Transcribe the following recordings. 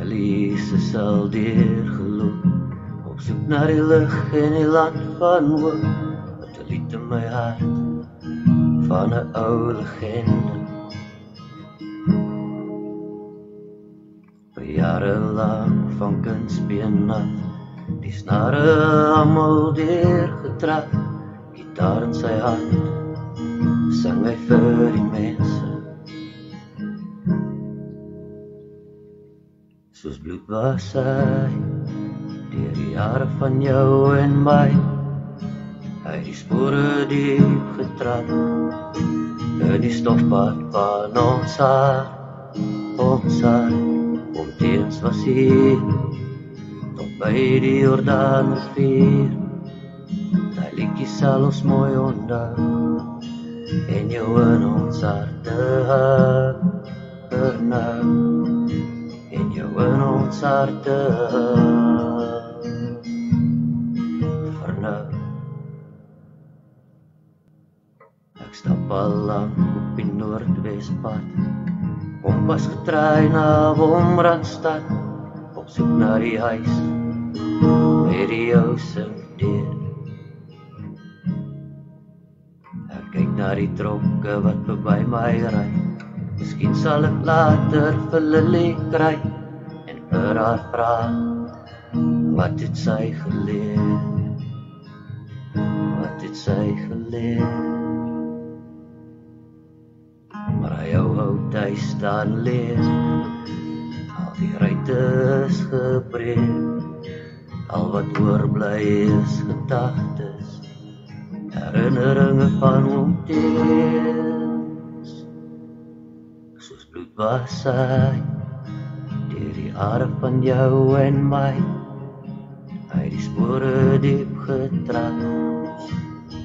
Elise sal deurgeloop op soek na die lig en die land van hoop, wat 'n lied in my hart van 'n ou legende. Vir jare lang van kunstbeen af, die snare almal deurgetrap, gitaar in sy hand, sing hy vir die mense. Soos bloed was hy, deur die jare van jou en my, hy die spore diep getrap, in die stofpad van ons hart, omteens was hy, tot by die Jordaanrivier, die liedjie sal ons mooi onthou, en jou in ons harte vernou, en jou in ons harte vernou. Ek stap al lang op die Noordwespad, kompas getraai na Wolmrandstad, op soek na die huis, met die ou singdeur. Ek kyk na die trokke wat verby my ry, miskien sal ek later vir Lily kry, en vir haar vra, wat het sy geleer? Wat het sy geleer? Maar hy hout hy staan leeg, al die ruite is gebreek, al wat oorbly is gedagtes, herinneringe van omteens. Soos bloed was hy, deur die are van jou en my, hy die spore diep getrap,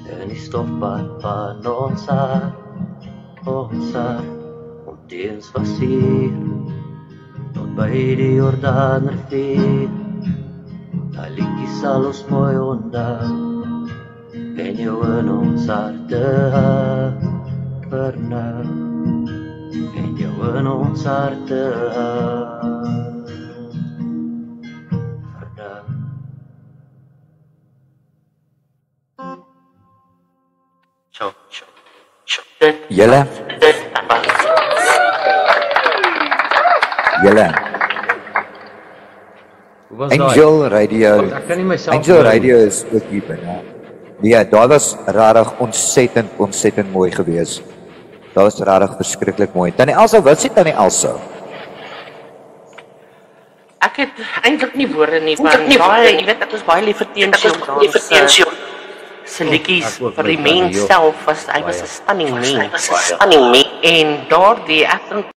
in die stofpad van ons hart, omteens was hier, tot by die Jordaanrivier, die liedjie sal ons mooi onthou, en jou in ons harte vernou, en jou in ons harte vernou. Julle Angel Radio is ook hier binne. Nee, daar was rarig ontsettend mooi gewees. Daar was rarig verskriklik mooi. Tannie Elsa, wat sê Tannie Elsa? Ek het eintlik nie woorde nie, want jy weet ek was baie lief vir Teensjoe. Sy liedjies vir die mens self was, hy was 'n stunning man. En daardie ek